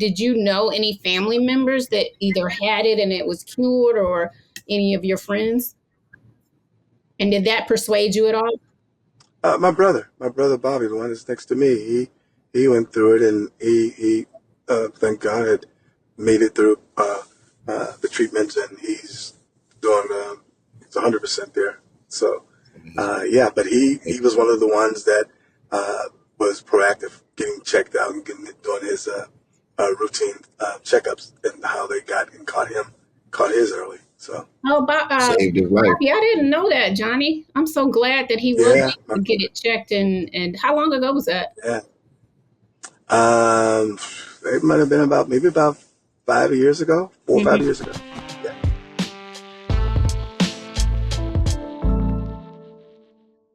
did you know any family members that either had it and it was cured, or any of your friends? And did that persuade you at all? My brother Bobby, the one that's next to me, he went through it, and he thank God had made it through the treatments, and he's doing he's 100% there. So yeah, but he was one of the ones that was proactive, getting checked out and doing his routine checkups, and how they got and caught his early. So Oh, Saved his life. Bobby, I didn't know that, Johnny. I'm so glad that he was yeah, able to get it checked. And how long ago was that? yeah. It might have been maybe about 5 years ago, 4 or 5 years ago. Yeah.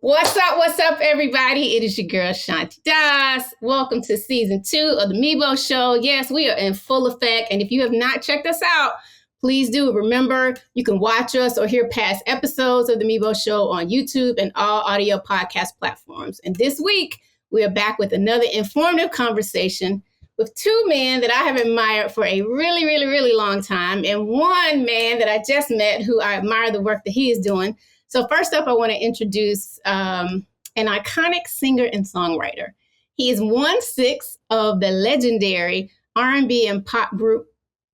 What's up, everybody? It is your girl, Shanti Das. Welcome to season 2 of the Mibo Show. Yes, we are in full effect. And if you have not checked us out, please do. Remember, you can watch us or hear past episodes of the Mibo Show on YouTube and all audio podcast platforms. And this week, we are back with another informative conversation with two men that I have admired for a really, really, really long time, and one man that I just met who I admire the work that he is doing. So first up, I want to introduce an iconic singer and songwriter. He is 1/6 of the legendary R&B and pop group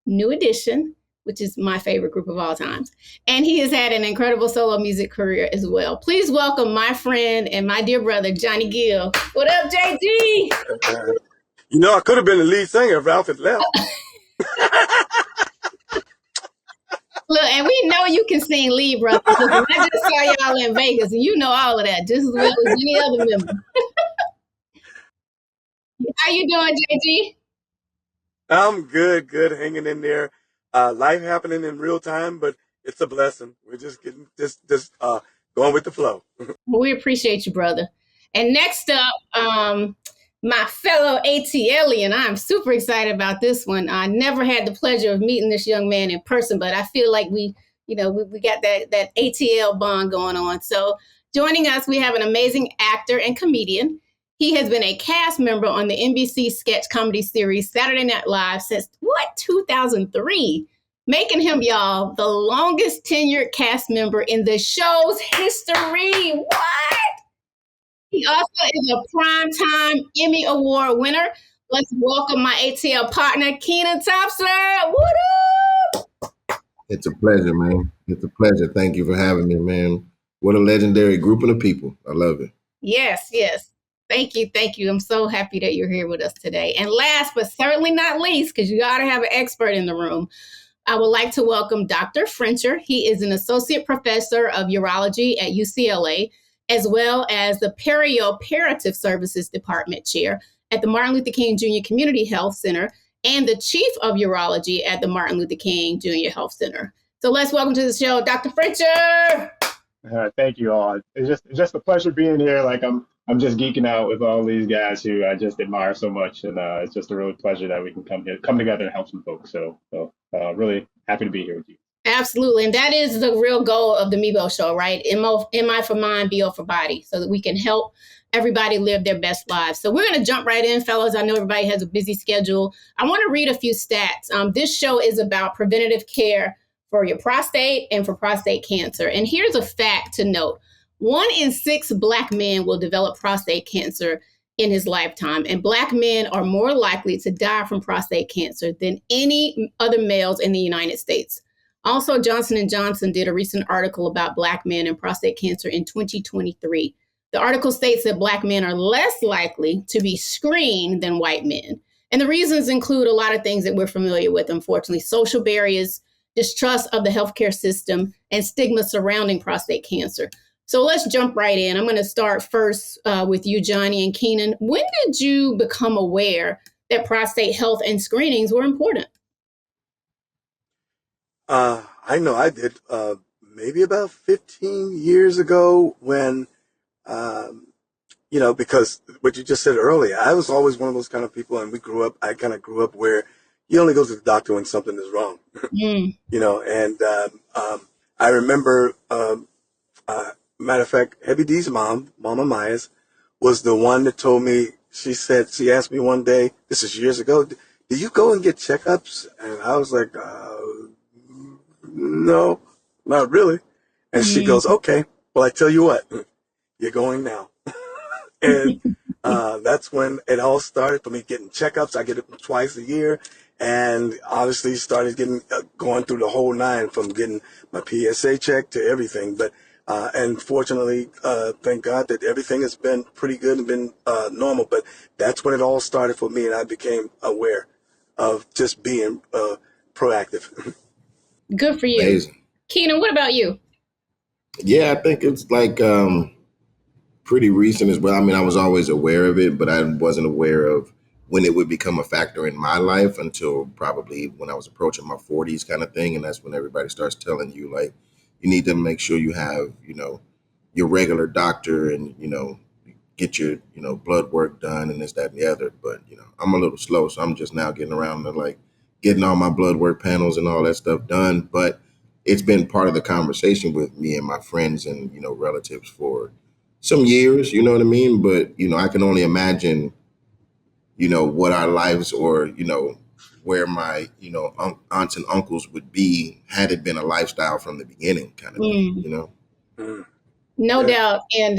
New Edition, which is my favorite group of all time. And he has had an incredible solo music career as well. Please welcome my friend and my dear brother, Johnny Gill. What up, JG? I could have been the lead singer if Ralph had left. Look, and we know you can sing lead, brother. I just saw y'all in Vegas, and you know all of that, just as well as any other member. How you doing, JG? I'm good, hanging in there. Life happening in real time, but it's a blessing. We're just getting going with the flow. We appreciate you, brother. And next up, my fellow ATLian, I'm super excited about this one. I never had the pleasure of meeting this young man in person, but I feel like we got that ATL bond going on. So joining us, we have an amazing actor and comedian. He has been a cast member on the NBC sketch comedy series Saturday Night Live since 2003, making him, y'all, the longest tenured cast member in the show's history. What? He also is a primetime Emmy Award winner. Let's welcome my ATL partner, Kenan Thompson. What up? It's a pleasure, man. It's a pleasure. Thank you for having me, man. What a legendary grouping of people. I love it. Yes. Thank you. I'm so happy that you're here with us today. And last but certainly not least, because you got to have an expert in the room, I would like to welcome Dr. Frencher. He is an associate professor of urology at UCLA, as well as the Perioperative Services Department chair at the Martin Luther King Jr. Community Health Center and the chief of urology at the Martin Luther King Jr. Health Center. So let's welcome to the show, Dr. Frencher. Thank you all. It's just a pleasure being here. Like I'm just geeking out with all these guys who I just admire so much, and it's just a real pleasure that we can come together and help some folks. So really happy to be here with you. Absolutely. And that is the real goal of the Mibo Show, right? MI for mind, BO for body, so that we can help everybody live their best lives. So we're going to jump right in, fellas. I know everybody has a busy schedule. I want to read a few stats. This show is about preventative care for your prostate and for prostate cancer. And here's a fact to note. 1 in 6 Black men will develop prostate cancer in his lifetime. And Black men are more likely to die from prostate cancer than any other males in the United States. Also, Johnson & Johnson did a recent article about Black men and prostate cancer in 2023. The article states that Black men are less likely to be screened than white men. And the reasons include a lot of things that we're familiar with, unfortunately: social barriers, distrust of the healthcare system, and stigma surrounding prostate cancer. So let's jump right in. I'm going to start first with you, Johnny and Kenan. When did you become aware that prostate health and screenings were important? I know I did maybe about 15 years ago when, because what you just said earlier, I was always one of those kind of people, and I kind of grew up where you only go to the doctor when something is wrong, I remember, matter of fact, Heavy D's mom, Mama Myers, was the one that told me, she asked me one day, this is years ago, do you go and get checkups? And I was like, no, not really. And she Mm. goes, okay, well, I tell you what, you're going now. And that's when it all started for me getting checkups. I get it twice a year. And obviously started getting going through the whole nine, from getting my PSA check to everything. But and fortunately, thank God that everything has been pretty good and been normal. But that's when it all started for me, and I became aware of just being proactive. Good for you. Amazing. Kenan, what about you? Yeah, I think it's like pretty recent as well. I mean, I was always aware of it, but I wasn't aware of when it would become a factor in my life until probably when I was approaching my 40s kind of thing. And that's when everybody starts telling you, like, you need to make sure you have, your regular doctor and, get your, blood work done and this, that, and the other. But, I'm a little slow, so I'm just now getting around to like getting all my blood work panels and all that stuff done. But it's been part of the conversation with me and my friends and, relatives for some years, you know what I mean? But, I can only imagine, what our lives or, where my, aunts and uncles would be had it been a lifestyle from the beginning kind of thing, Mm. No Yeah. doubt. And,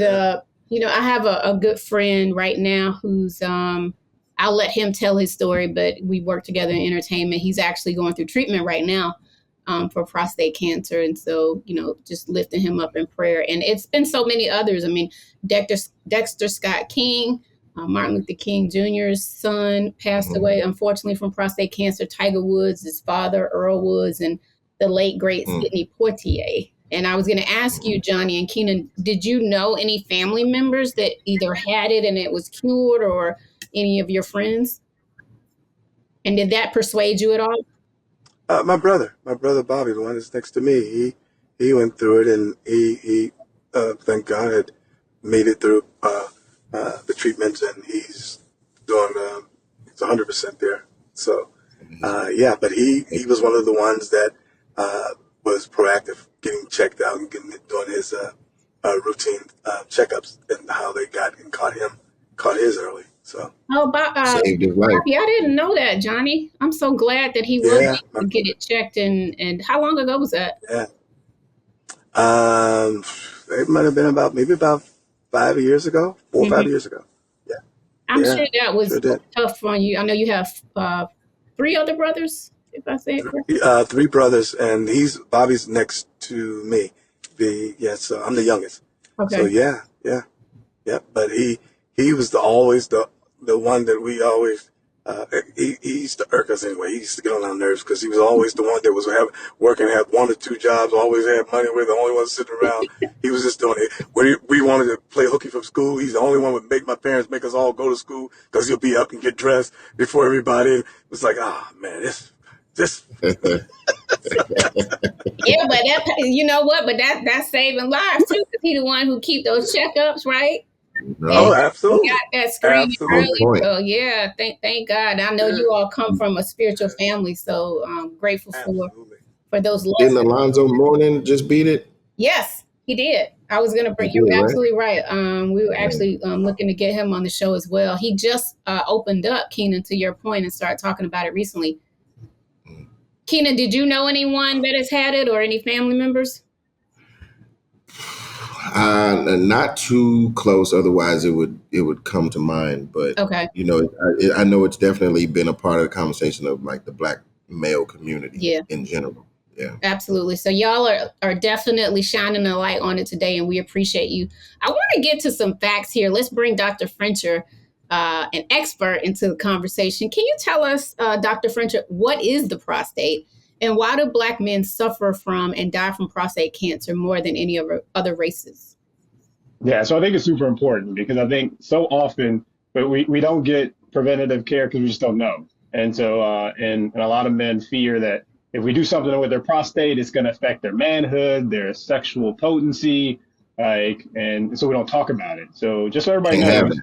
Yeah. I have a good friend right now who's, I'll let him tell his story, but we work together in entertainment. He's actually going through treatment right now for prostate cancer. And so, just lifting him up in prayer. And it's been so many others. I mean, Dexter Scott King, Martin Luther King Jr.'s son passed away, unfortunately, from prostate cancer. Tiger Woods, his father, Earl Woods, and the late, great Sidney Poitier. And I was going to ask you, Johnny and Kenan, did you know any family members that either had it and it was cured, or any of your friends? And did that persuade you at all? My brother Bobby, the one that's next to me, he went through it, and he thank God, had made it through the treatments, and he's doing he's 100% there. So yeah, but he was one of the ones that was proactive, getting checked out and doing his routine checkups, and how they got and caught his early. So Oh, saved his life. Bobby, I didn't know that, Johnny. I'm so glad that he was yeah, able to get it checked. And how long ago was that? yeah. It might have been about 5 years ago, 4 or 5 years ago. Yeah, I'm yeah, sure that was sure did. tough on you. I know you have 3 other brothers, if I say it correctly. 3 brothers, and Bobby's next to me. So I'm the youngest. Okay. So yeah. But he was always the one that we always. He used to irk us anyway. He used to get on our nerves because he was always the one that was working, had 1 or 2 jobs, always had money. We're the only ones sitting around. He was just doing it. When we wanted to play hooky from school, he's the only one would make my parents make us all go to school because he'll be up and get dressed before everybody. It was like, man, this. Yeah, but that, you know what? But that's saving lives too, because he's the one who keep those checkups, right? Oh, absolutely. Got that screening Absolutely. early. So yeah, thank God. I know you all come from a spiritual family, so I'm grateful for those lessons. Didn't Alonzo Mourning just beat it? Yes, he did. I was gonna bring. You're absolutely right. We were actually looking to get him on the show as well. He just opened up, Kenan, to your point, and started talking about it recently. Kenan, did you know anyone that has had it, or any family members? Not too close, otherwise it would come to mind. But okay, I know it's definitely been a part of the conversation of like the Black male community in general. Yeah, absolutely. So y'all are definitely shining a light on it today, and we appreciate you. I want to get to some facts here. Let's bring Dr. Frencher, an expert, into the conversation. Can you tell us, Dr. Frencher, what is the prostate? And why do Black men suffer from and die from prostate cancer more than any other races? Yeah, so I think it's super important because I think so often, but we don't get preventative care because we just don't know. And so, and a lot of men fear that if we do something with their prostate, it's going to affect their manhood, their sexual potency, and so we don't talk about it. So just so everybody knows.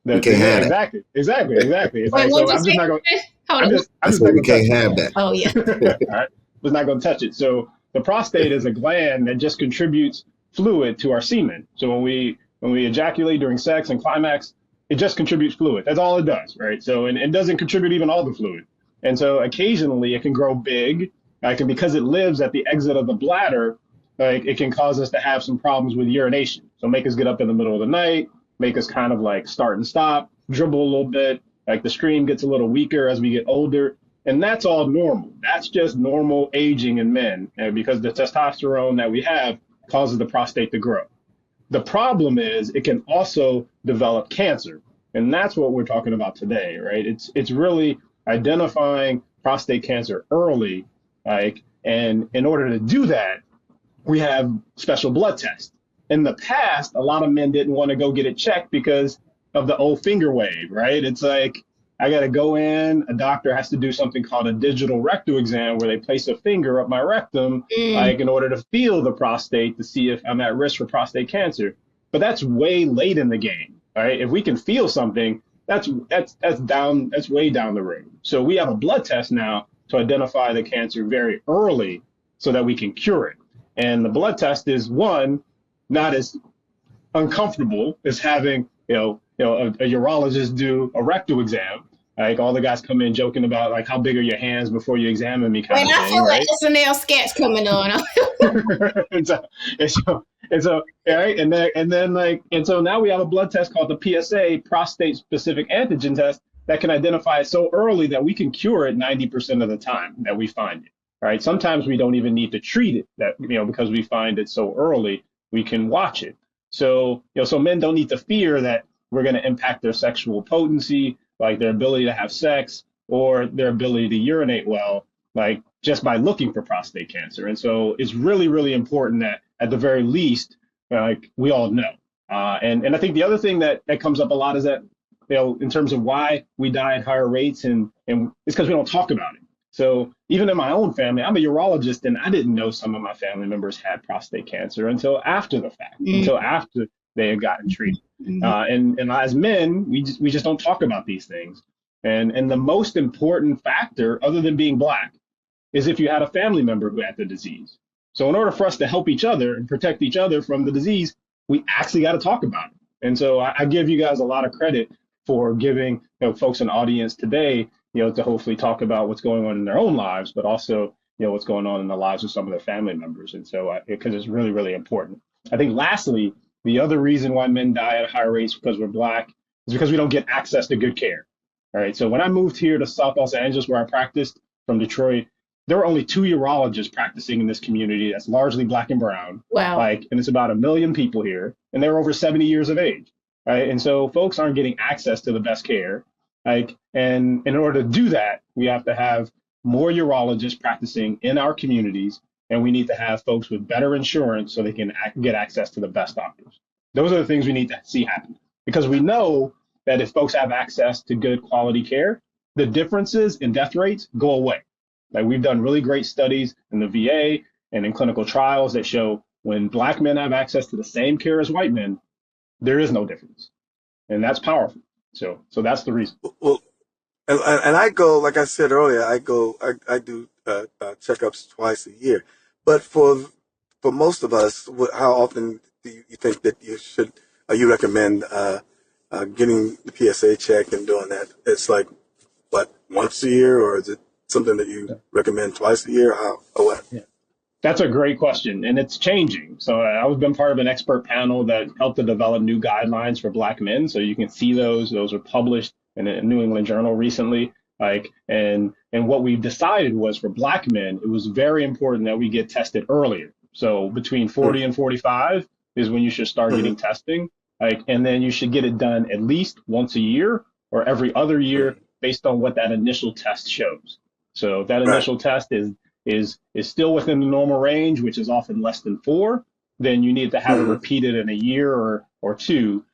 Exactly. It's like, so I'm just not going. I'm just not going to touch have that. Oh yeah. All right. Was not going to touch it. So the prostate is a gland that just contributes fluid to our semen. So when we ejaculate during sex and climax, it just contributes fluid. That's all it does, right? So and it doesn't contribute even all the fluid. And so occasionally it can grow big, and because it lives at the exit of the bladder, like it can cause us to have some problems with urination. So make us get up in the middle of the night, make us kind of like start and stop, dribble a little bit, like the stream gets a little weaker as we get older. And that's all normal. That's just normal aging in men, because the testosterone that we have causes the prostate to grow. The problem is it can also develop cancer. And that's what we're talking about today, right? It's really identifying prostate cancer early, like, and in order to do that, we have special blood tests. In the past, a lot of men didn't want to go get it checked because of the old finger wave, right? It's like, I got to go in, a doctor has to do something called a digital rectal exam where they place a finger up my rectum, like in order to feel the prostate to see if I'm at risk for prostate cancer. But that's way late in the game, right? If we can feel something, that's way down the road. So we have a blood test now to identify the cancer very early so that we can cure it. And the blood test is, one, not as uncomfortable as having, a urologist do a rectal exam. Like all the guys come in joking about like how big are your hands before you examine me kind of I thing, feel right? like SNL sketch coming on. and so right, and so now we have a blood test called the PSA, prostate specific antigen test, that can identify it so early that we can cure it 90% of the time that we find it. Right? Sometimes we don't even need to treat it, because we find it so early, we can watch it. So so men don't need to fear that we're going to impact their sexual potency, like their ability to have sex or their ability to urinate well, like just by looking for prostate cancer. And so it's really, really important that at the very least, like we all know. And I think the other thing that comes up a lot is that, in terms of why we die at higher rates, and it's because we don't talk about it. So even in my own family, I'm a urologist, and I didn't know some of my family members had prostate cancer until after the fact, until after they had gotten treated. And as men, we just don't talk about these things. And the most important factor, other than being Black, is if you had a family member who had the disease. So in order for us to help each other and protect each other from the disease, we actually got to talk about it. And so I give you guys a lot of credit for giving folks an audience today, to hopefully talk about what's going on in their own lives, but also what's going on in the lives of some of their family members. And so because it's really, really important. I think lastly, the other reason why men die at higher rates because we're Black is because we don't get access to good care. All right. So when I moved here to South Los Angeles, where I practiced from Detroit, there were only 2 urologists practicing in this community that's largely Black and brown. Wow. And it's about 1 million people here, and they're over 70 years of age. Right. And so folks aren't getting access to the best care. And in order to do that, we have to have more urologists practicing in our communities, and we need to have folks with better insurance so they can get access to the best doctors. Those are the things we need to see happen, because we know that if folks have access to good quality care, the differences in death rates go away. Like we've done really great studies in the VA and in clinical trials that show when Black men have access to the same care as white men, there is no difference. And that's powerful. So that's the reason. Well, and I go, like I said earlier, I do checkups twice a year. But for most of us, how often do you think that you recommend getting the PSA check and doing that? It's like, what, once a year, or is it something that you recommend twice a year? How or what? Yeah. That's a great question, and it's changing. So I've been part of an expert panel that helped to develop new guidelines for Black men. So you can see those. Those were published in a New England Journal recently. And what we decided was for Black men, it was very important that we get tested earlier. So between 40 and 45 is when you should start getting testing. And then you should get it done at least once a year or every other year based on what that initial test shows. So if that initial test is still within the normal range, which is often less than 4, then you need to have it repeated in a year or 2,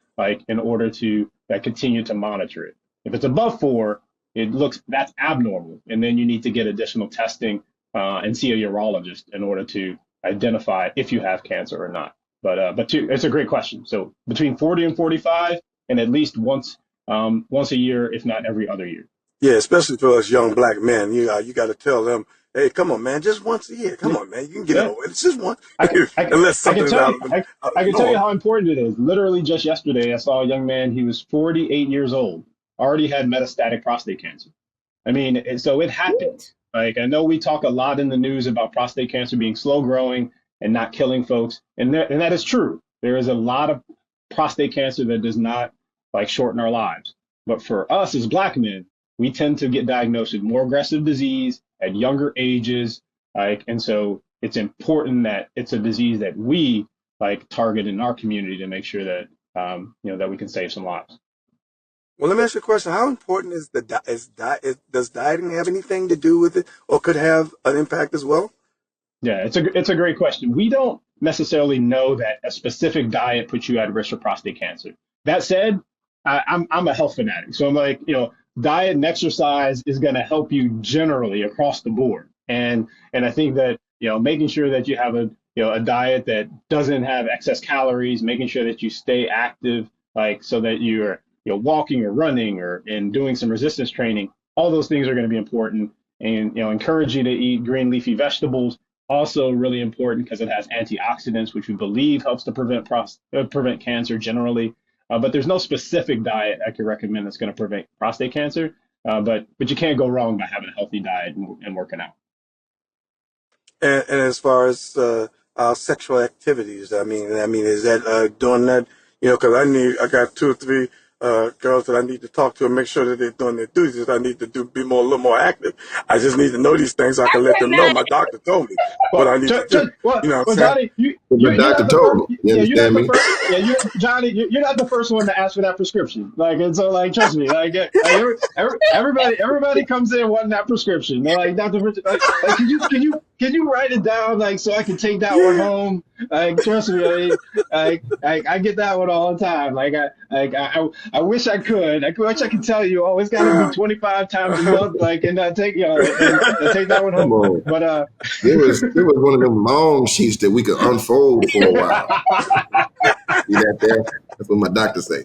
in order to continue to monitor it. If it's above 4, that's abnormal, and then you need to get additional testing and see a urologist in order to identify if you have cancer or not. But it's a great question. So between 40 and 45, and at least once a year, if not every other year. Yeah, especially for us young Black men, you got to tell them, hey, come on, man, just once a year. Come on, man, you can get it over. It's just one. Unless something's out. I can tell you how important it is. Literally just yesterday, I saw a young man. He was 48 years old, already had metastatic prostate cancer. I mean, and so it happened. Like, I know we talk a lot in the news about prostate cancer being slow growing and not killing folks. And that is true. There is a lot of prostate cancer that does not like shorten our lives. But for us as Black men, we tend to get diagnosed with more aggressive disease at younger ages. Like, and so it's important that it's a disease that we like target in our community to make sure that, that we can save some lives. Well, let me ask you a question. How important is does dieting have anything to do with it, or could have an impact as well? Yeah, it's a great question. We don't necessarily know that a specific diet puts you at risk for prostate cancer. That said, I'm a health fanatic, so I'm like, diet and exercise is going to help you generally across the board, and I think that making sure that you have a diet that doesn't have excess calories, making sure that you stay active, like so that you're walking or running and doing some resistance training, all those things are going to be important. And encourage you to eat green leafy vegetables, also really important because it has antioxidants, which we believe helps to prevent cancer generally. But there's no specific diet I could recommend that's going to prevent prostate cancer. But you can't go wrong by having a healthy diet and working out. And as far as our sexual activities, I mean, is that doing that? Because I got 2 or 3 girls that I need to talk to and make sure that they're doing their duties. I need to be a little more active. I just need to know these things so I can let them know. My doctor told me what I need to do. Johnny, your doctor told me. You understand me? Johnny, you're not the first one to ask for that prescription. Like, and so, like, trust me, everybody comes in wanting that prescription. They're like, Dr. Richard, can you write it down, like, so I can take that one home? Like, trust me, I get that one all the time. Like, I wish I could. I wish I could tell you, it's got to be 25 times a month, like, and I take take that one home. But it was one of them long sheets that we could unfold for a while. See that there? That's what my doctor say.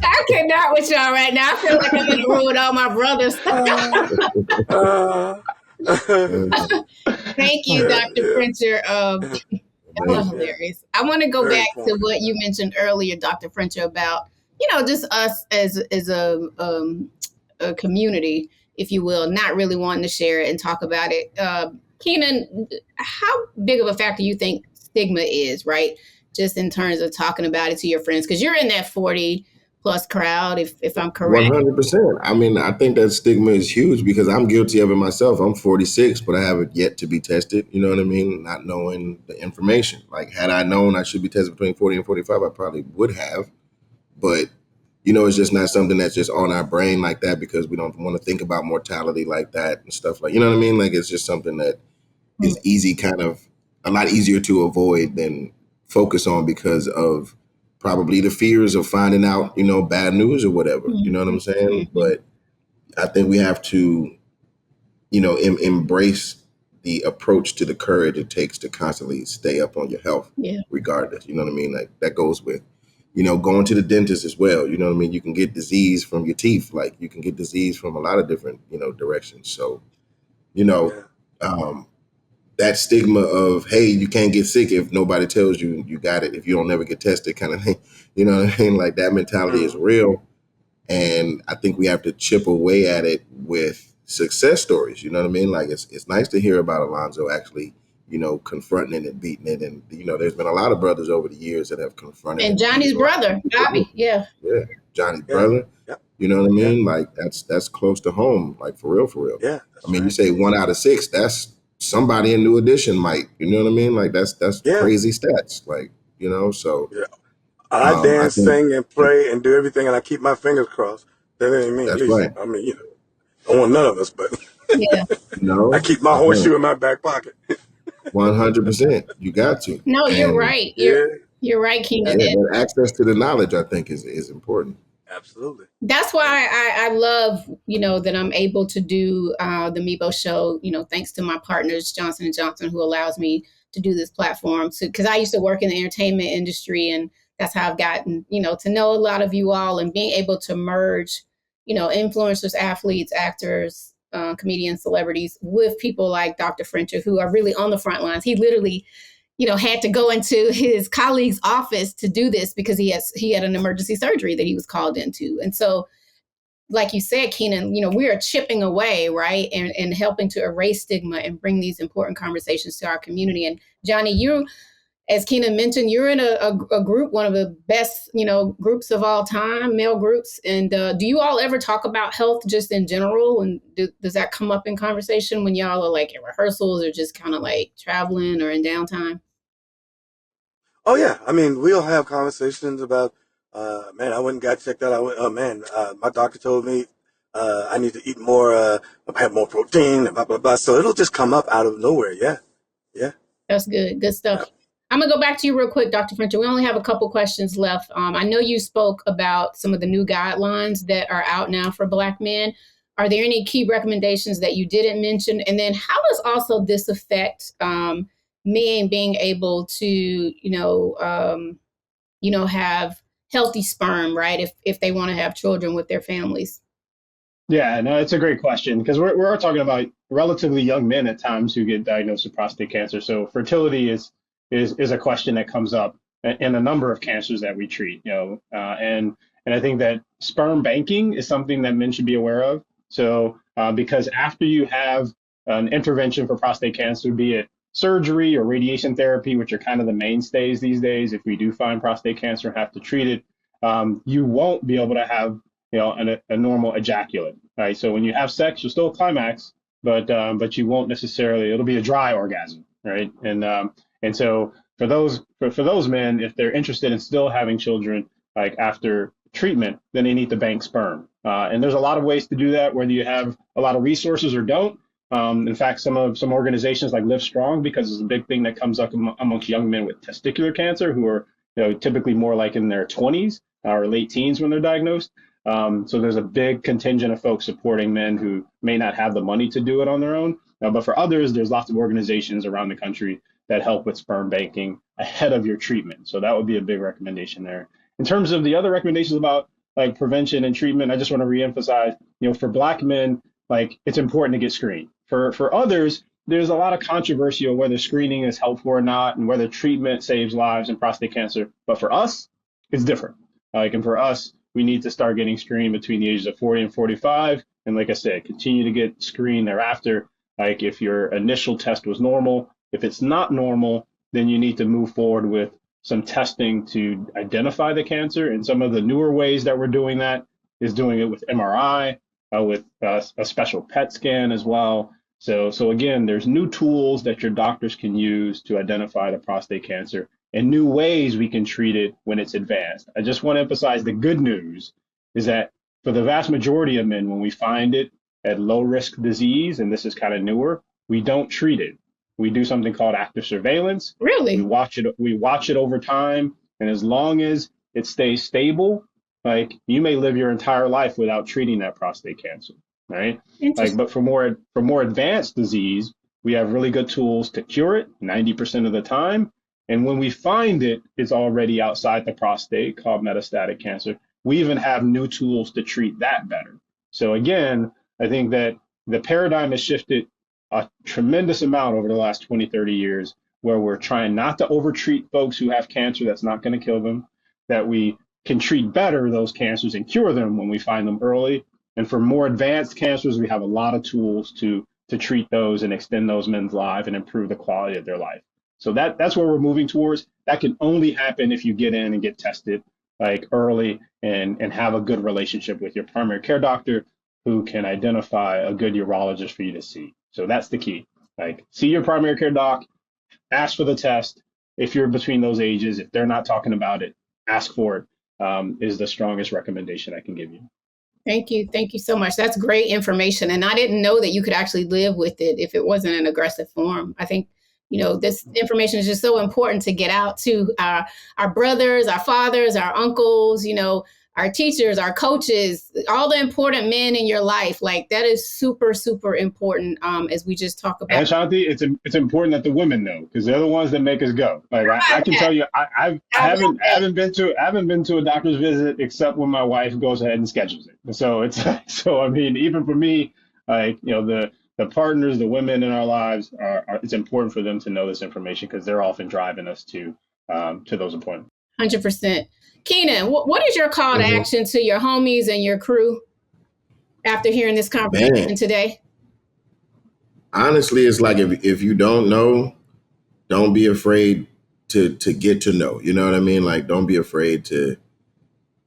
I cannot with y'all right now. I feel like I'm going to ruin all my brothers. Thank you, Dr. Printer. That was hilarious. I want to go back to what you mentioned earlier, Dr. Printer, about just us as a community, if you will, not really wanting to share it and talk about it. Kenan, how big of a factor you think stigma is, right? Just in terms of talking about it to your friends, because you're in that 40 plus crowd, if I'm correct. 100%. I mean, I think that stigma is huge because I'm guilty of it myself. I'm 46, but I haven't yet to be tested. You know what I mean? Not knowing the information. Like, had I known I should be tested between 40 and 45, I probably would have. But, it's just not something that's just on our brain like that because we don't want to think about mortality like that and stuff like, you know what I mean? Like, it's just something that is easy, kind of a lot easier to avoid than focus on because of probably the fears of finding out, bad news or whatever, you know what I'm saying? But I think we have to, embrace the approach to the courage it takes to constantly stay up on your health, regardless, you know what I mean? Like that goes with, going to the dentist as well, you know what I mean? You can get disease from your teeth, like you can get disease from a lot of different, directions. So, that stigma of, hey, you can't get sick if nobody tells you you got it, if you don't never get tested kind of thing. You know what I mean? Like that mentality is real. And I think we have to chip away at it with success stories. You know what I mean? Like it's nice to hear about Alonzo actually, confronting it and beating it. And, there's been a lot of brothers over the years that have confronted. And Johnny's brother, Bobby. Yeah. Johnny's brother. Yeah. You know what I mean? Like that's close to home, like for real. Yeah. I mean, you say 1 out of 6, that's somebody in New Edition might, you know what I mean? Like that's crazy stats, like, so. Yeah. I dance, sing, and pray, and do everything, and I keep my fingers crossed. That ain't me. That's right. I mean, I want none of us, but no, I keep my horseshoe in my back pocket. 100%. You got to. No, you're right. You're right, Kenan. Yeah, access to the knowledge, I think, is important. Absolutely. That's why I love, that I'm able to do the Mibo show, thanks to my partners, Johnson & Johnson, who allows me to do this platform. Because I used to work in the entertainment industry, and that's how I've gotten, to know a lot of you all, and being able to merge, influencers, athletes, actors, comedians, celebrities with people like Dr. Frencher, who are really on the front lines. He literally had to go into his colleague's office to do this because he had an emergency surgery that he was called into. And so like you said, Kenan, we are chipping away, right? And helping to erase stigma and bring these important conversations to our community. And Johnny, you, as Kenan mentioned, you're in a group, one of the best, groups of all time, male groups. And do you all ever talk about health just in general? And does that come up in conversation when y'all are like at rehearsals or just kind of like traveling or in downtime? Oh yeah, I mean, we'll have conversations about, man, I went and got checked out. My doctor told me I need to eat more, have more protein, and blah blah blah. So it'll just come up out of nowhere. Yeah, yeah. That's good. Good stuff. I'm going to go back to you real quick, Dr. Fincher. We only have a couple questions left. I know you spoke about some of the new guidelines that are out now for Black men. Are there any key recommendations that you didn't mention? And then how does also this affect men being able to, have healthy sperm, right? If they want to have children with their families? Yeah, no, it's a great question because we're talking about relatively young men at times who get diagnosed with prostate cancer. So fertility is a question that comes up in a number of cancers that we treat, and I think that sperm banking is something that men should be aware of. So because after you have an intervention for prostate cancer, be it surgery or radiation therapy, which are kind of the mainstays these days, if we do find prostate cancer and have to treat it, you won't be able to have a normal ejaculate, right? So when you have sex, you'll still climax, but you won't necessarily. It'll be a dry orgasm, right? And so for those men, if they're interested in still having children, like after treatment, then they need to bank sperm. And there's a lot of ways to do that, whether you have a lot of resources or don't. In fact, some organizations like Live Strong, because it's a big thing that comes up amongst young men with testicular cancer, who are typically more like in their 20s or late teens when they're diagnosed. So there's a big contingent of folks supporting men who may not have the money to do it on their own. But for others, there's lots of organizations around the country that help with sperm banking ahead of your treatment. So that would be a big recommendation there. In terms of the other recommendations about like prevention and treatment, I just want to reemphasize, for Black men, like it's important to get screened. For others, there's a lot of controversy on whether screening is helpful or not and whether treatment saves lives in prostate cancer. But for us, it's different. And for us, we need to start getting screened between the ages of 40 and 45. And like I said, continue to get screened thereafter. Like if your initial test was normal, if it's not normal, then you need to move forward with some testing to identify the cancer. And some of the newer ways that we're doing that is doing it with MRI, with a special PET scan as well. So again, there's new tools that your doctors can use to identify the prostate cancer and new ways we can treat it when it's advanced. I just want to emphasize the good news is that for the vast majority of men, when we find it at low risk disease, and this is kind of newer, we don't treat it. We do something called active surveillance. Really? We watch it over time. And as long as it stays stable, like you may live your entire life without treating that prostate cancer, right? But for more advanced disease, we have really good tools to cure it 90% of the time. And when we find it, it's already outside the prostate, called metastatic cancer. We even have new tools to treat that better. So again, I think that the paradigm has shifted a tremendous amount over the last 20, 30 years, where we're trying not to overtreat folks who have cancer that's not going to kill them, that we can treat better those cancers and cure them when we find them early. And for more advanced cancers, we have a lot of tools to treat those and extend those men's lives and improve the quality of their life. So that's where we're moving towards. That can only happen if you get in and get tested like early and have a good relationship with your primary care doctor who can identify a good urologist for you to see. So that's the key. Like see your primary care doc, ask for the test. If you're between those ages, if they're not talking about it, ask for it, is the strongest recommendation I can give you. Thank you. Thank you so much. That's great information. And I didn't know that you could actually live with it if it wasn't an aggressive form. I think, this information is just so important to get out to our brothers, our fathers, our uncles, our teachers, our coaches, all the important men in your life. Like that is super, super important as we just talk about. And Shanti, it's important that the women know because they're the ones that make us go. Like I can tell you, I haven't been to a doctor's visit except when my wife goes ahead and schedules it. So I mean, even for me, like the partners, the women in our lives it's important for them to know this information because they're often driving us to those appointments. 100%. Kenan, what is your call to action to your homies and your crew? after hearing this conversation Man, today? honestly, it's like if you don't know, don't be afraid to get to know. You know what I mean? Like, don't be afraid to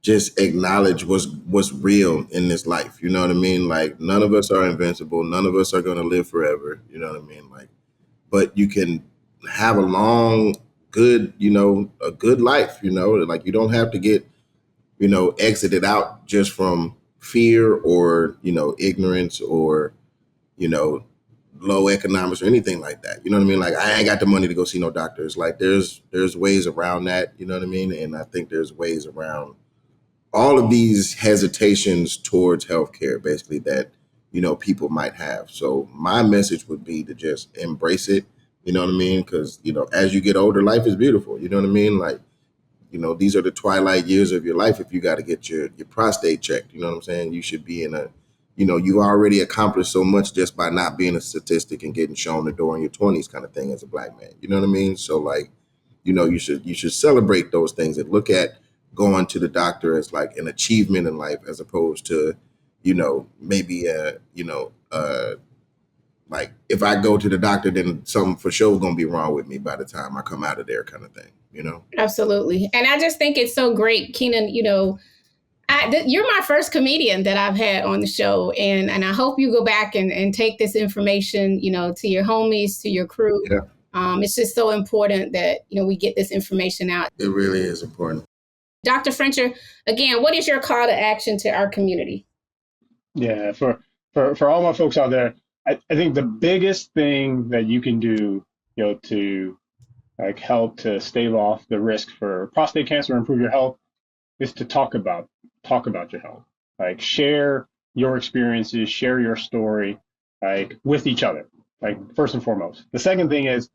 just acknowledge what's real in this life. You know what I mean? Like, none of us are invincible. None of us are going to live forever. You know what I mean? Like, but you can have a long, good, a good life. Like, you don't have to get, exited out just from fear or, ignorance or, you know, low economics or anything like that. You know what I mean? Like, I ain't got the money to go see no doctors. Like, there's ways around that. You know what I mean? And I think there's ways around all of these hesitations towards healthcare, basically, that, people might have. So my message would be to just embrace it. You know what I mean? Because, as you get older, life is beautiful. You know what I mean? Like, these are the twilight years of your life. If you got to get your prostate checked, you know what I'm saying? You should be in a, you already accomplished so much just by not being a statistic and getting shown the door in your 20s kind of thing as a Black man. You know what I mean? So, like, you should celebrate those things and look at going to the doctor as like an achievement in life, as opposed to, maybe like, if I go to the doctor, then something for sure gonna be wrong with me by the time I come out of there, kind of thing. Absolutely. And I just think it's so great, Kenan. You're my first comedian that I've had on the show, and I hope you go back and take this information, to your homies, to your crew. Yeah, It's just so important that we get this information out. it really is important. Dr. Frencher, again, what is your call to action to our community? Yeah, for all my folks out there, I think the biggest thing that you can do, to like help to stave off the risk for prostate cancer and improve your health is to talk about your health. Like, share your experiences, share your story, like, with each other, like, first and foremost. The second thing is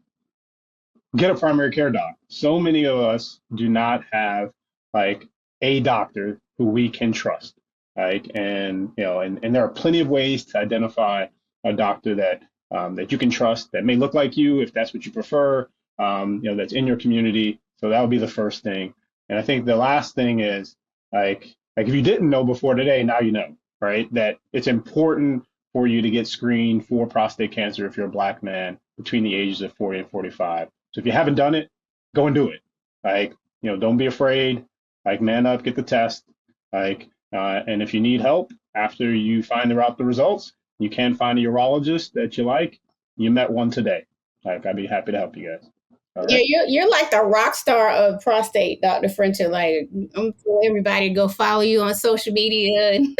get a primary care doc. So many of us do not have like a doctor who we can trust. Like, and there are plenty of ways to identify a doctor that that you can trust, that may look like you if that's what you prefer, that's in your community. So that would be the first thing. And I think the last thing is like if you didn't know before today, now you know, right? That it's important for you to get screened for prostate cancer if you're a Black man between the ages of 40 and 45. So if you haven't done it, go and do it. Like, don't be afraid. Like, man up, get the test. Like, and if you need help after you find out the results, you can find a urologist that you like. You met one today. Like, I'd be happy to help you guys. All right? Yeah, you're like the rock star of prostate, Dr. Frencher. Like, I'm for everybody to go follow you on social media and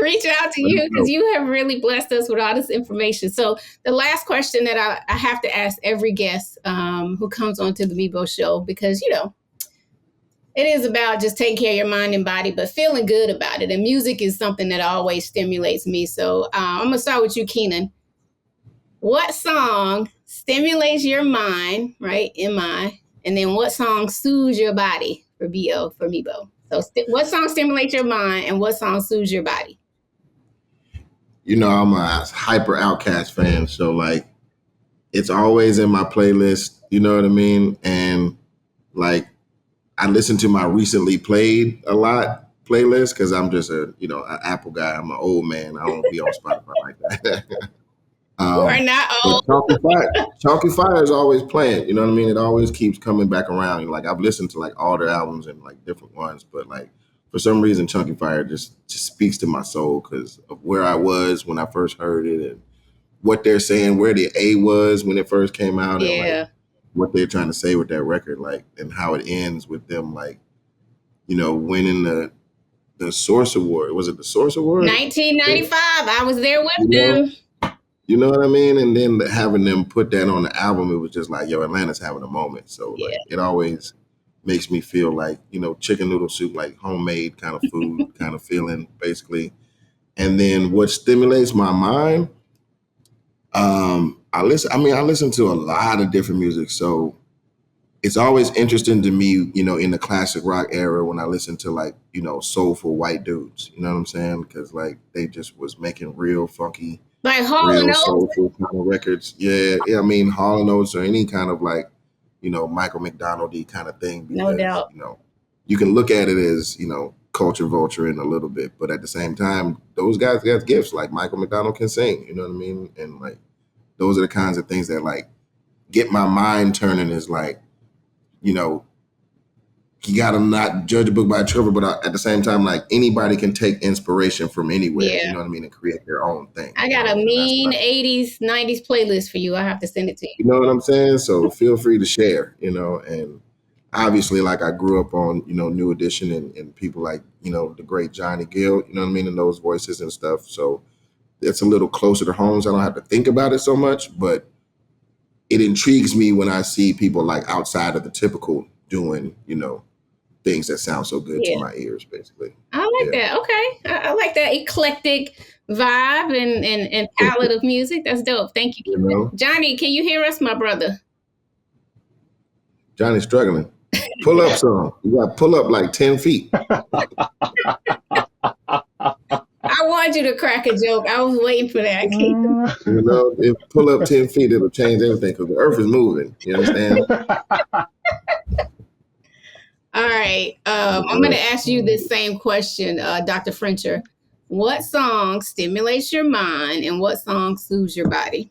reach out to you, because you have really blessed us with all this information. So the last question that I have to ask every guest who comes onto the Mibo show, because, it is about just taking care of your mind and body, but feeling good about it. And music is something that always stimulates me. So I'm going to start with you, Kenan. What song stimulates your mind, right? And then what song soothes your body for Mibo? So what song stimulates your mind and what song soothes your body? I'm a hyper Outcast fan, so like, it's always in my playlist. You know what I mean? And like, I listen to my recently played a lot playlist because I'm just an Apple guy. I'm an old man. I don't be on Spotify like that. We're not old. Chalky Fire is always playing. You know what I mean? It always keeps coming back around. Like, I've listened to like all their albums and like different ones, but like, for some reason, Chunky Fire just speaks to my soul because of where I was when I first heard it and what they're saying, where the A was when it first came out, and like what they're trying to say with that record, like, and how it ends with them like, winning the Source Award. Was it the Source Award? 1995. I was there with them. You know what I mean? And then having them put that on the album, it was just like, yo, Atlanta's having a moment. So like, it always makes me feel like, chicken noodle soup, like homemade kind of food, kind of feeling, basically. And then what stimulates my mind, I listen to a lot of different music. So it's always interesting to me, in the classic rock era when I listen to like, soulful white dudes, you know what I'm saying? Because like, they just was making real funky, like Hall real soulful kind of records. Yeah. I mean, Hall & Oates or any kind of like, Michael McDonald-y kind of thing. Because, no doubt. You can look at it as, culture vulturing a little bit, but at the same time, those guys got gifts. Like Michael McDonald can sing, you know what I mean? And like those are the kinds of things that like get my mind turning. Is like, you know, you gotta not judge a book by its cover, but at the same time, like anybody can take inspiration from anywhere, Yeah. you know what I mean, and create their own thing. I got a mean 80s, 90s playlist for you. I have to send it to you. You know what I'm saying? So feel free to share, you know, and obviously like I grew up on, you know, New Edition and people like, you know, the great Johnny Gill, you know what I mean, and those voices and stuff. So it's a little closer to home, so I don't have to think about it so much, but it intrigues me when I see people like outside of the typical doing, you know, things that sound so good to my ears, basically. I like that. Okay. I like that eclectic vibe and palette of music. That's dope. Thank you. You know? Johnny, can you hear us, my brother? Johnny's struggling. Pull up some. You got to pull up like 10 feet. I wanted you to crack a joke. I was waiting for that. You know, if pull up 10 feet, it'll change everything because the earth is moving. You understand? All right. I'm going to ask you this same question, Dr. Frencher. What song stimulates your mind and what song soothes your body?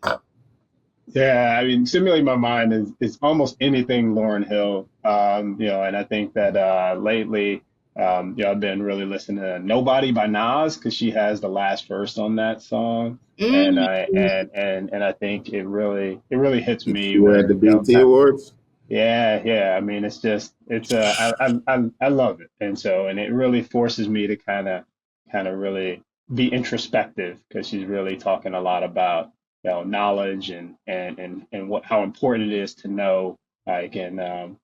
Yeah, I mean, stimulating my mind is almost anything Lauryn Hill. You know, and I think that lately, you know, I've been really listening to Nobody by Nas because she has the last verse on that song. And I think it really hits me. You were at the BET Awards? Yeah. I mean, I love it. And it really forces me to kind of really be introspective because she's really talking a lot about, you know, knowledge and how important it is to know, like, and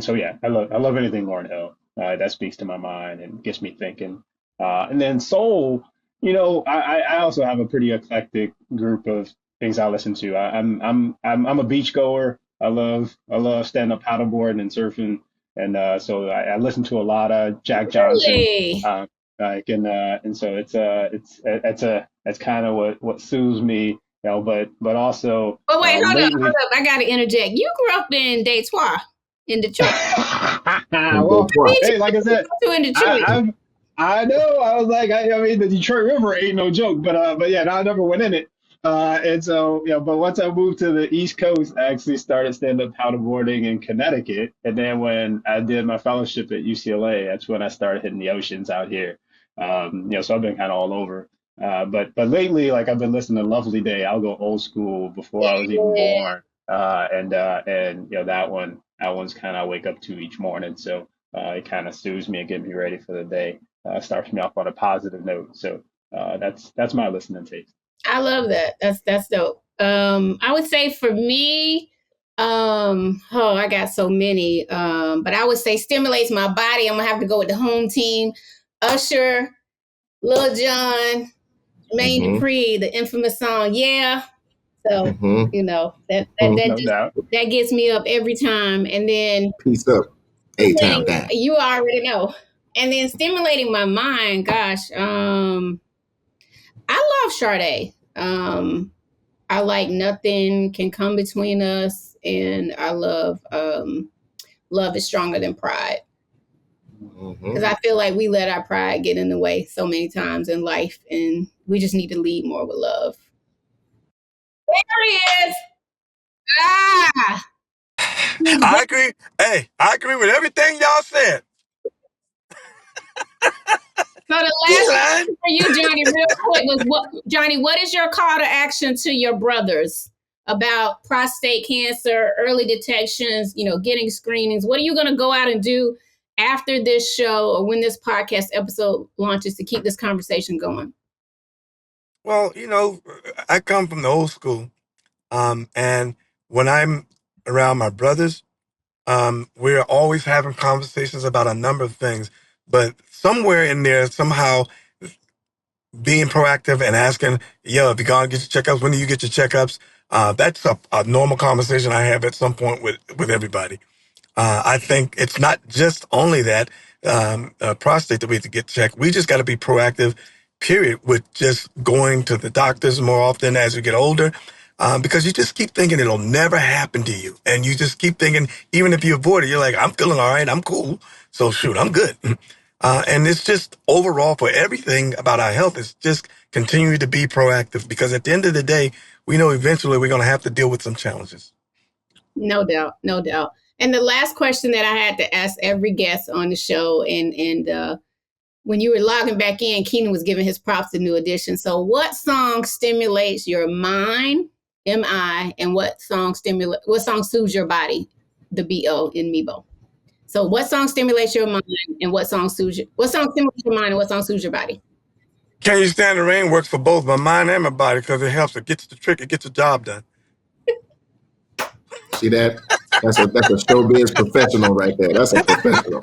so, yeah, I love anything Lauryn Hill, that speaks to my mind and gets me thinking. And then soul, you know, I also have a pretty eclectic group of things I listen to. I'm a beach goer. I love stand-up paddleboarding and surfing, and so I listen to a lot of Jack Johnson. Really? And so it's kind of what soothes me, you know. But also. But wait, hold up! I got to interject. You grew up in Detroit, in Detroit. Well, hey, like I said, in Detroit. I know. I was like, I mean, the Detroit River ain't no joke, but yeah, I never went in it. And so, you know, but once I moved to the East Coast, I actually started stand-up paddleboarding in Connecticut. And then when I did my fellowship at UCLA, that's when I started hitting the oceans out here. You know, so I've been kind of all over. But lately, like I've been listening to Lovely Day. I'll go old school before I was even born. And you know, that one's kind of I wake up to each morning. So it kind of soothes me and gets me ready for the day. Starts me off on a positive note. So that's my listening taste. I love that. That's dope. I would say for me, I got so many. But I would say stimulates my body. I'm gonna have to go with the home team. Usher, Lil Jon, Jermaine Dupri, the infamous song, Yeah. So you know, that gets me up every time. And then Peace Up, A-Town down. You already know. And then stimulating my mind, gosh, I love Sade. I like Nothing Can Come Between Us, and I love Love Is Stronger Than Pride. Because I feel like we let our pride get in the way so many times in life, and we just need to lead more with love. There he is. I agree. Hey, I agree with everything y'all said. So the last question for you, Johnny, real quick was what is your call to action to your brothers about prostate cancer, early detections, you know, getting screenings? What are you going to go out and do after this show or when this podcast episode launches to keep this conversation going? Well, you know, I come from the old school. And when I'm around my brothers, we're always having conversations about a number of things. But somewhere in there, somehow being proactive and asking, if you're going to get your checkups, when do you get your checkups? That's a normal conversation I have at some point with everybody. I think it's not just only that prostate that we have to get checked. We just got to be proactive, period, with just going to the doctors more often as we get older. Because you just keep thinking it'll never happen to you. And you just keep thinking, even if you avoid it, you're like, I'm feeling all right. I'm cool. So shoot, I'm good. And it's just overall for everything about our health, it's just continuing to be proactive, because at the end of the day, we know eventually we're going to have to deal with some challenges. No doubt, no doubt. And the last question that I had to ask every guest on the show, and when you were logging back in, Kenan was giving his props to New Edition. So what song stimulates your mind, MI, and what song soothes your body, the BO in MIBO? So what song stimulates your mind and what song stimulates your mind and what song soothes your body? Can You Stand the Rain works for both my mind and my body, because it helps. It gets the trick. It gets the job done. See that? That's a showbiz professional right there. That's a professional.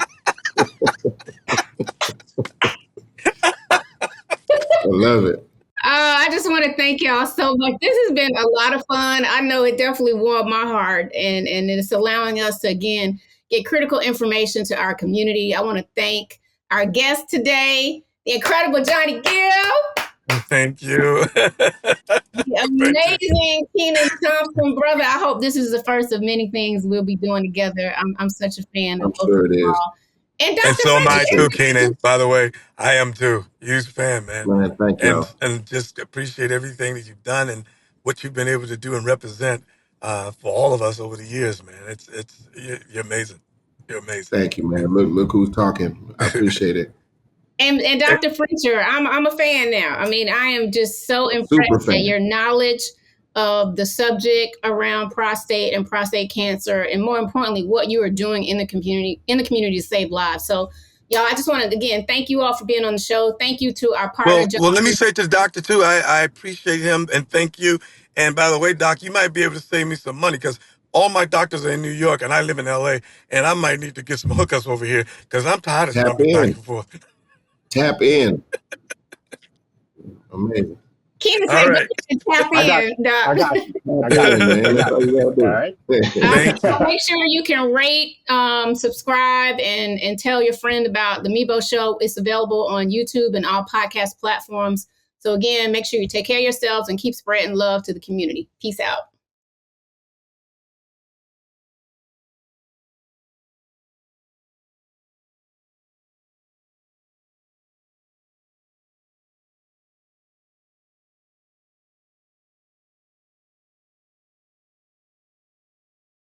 I love it. I just want to thank y'all so much. This has been a lot of fun. I know it definitely warmed my heart, and it's allowing us to, again, get critical information to our community. I want to thank our guest today, the incredible Johnny Gill. Thank you. The amazing Kenan Thompson, brother. I hope this is the first of many things we'll be doing together. I'm such a fan of I'm sure it is. And Dr. And so am I French, too, Kenan. By the way, I am too. Huge fan, man. Man, thank y'all. And just appreciate everything that you've done and what you've been able to do and represent for all of us over the years, man. You're amazing. You're amazing. Thank you, man. Look who's talking. I appreciate it. And Dr. Frencher, I'm a fan now. I mean, I am just so impressed at your knowledge of the subject around prostate and prostate cancer, and more importantly, what you are doing in the community to save lives. So, y'all, I just want to, again, thank you all for being on the show. Thank you to our partner, Well, let me say to the doctor, too, I appreciate him and thank you. And by the way, Doc, you might be able to save me some money, because all my doctors are in New York and I live in LA, and I might need to get some hookups over here, because I'm tired of jumping back and forth. Tap in. Amazing. Kenan said, right. Tap in. I got you. Man. That's all you gotta do. All right. So make sure you can rate, subscribe, and tell your friend about the MIBO show. It's available on YouTube and all podcast platforms. So again, make sure you take care of yourselves and keep spreading love to the community. Peace out.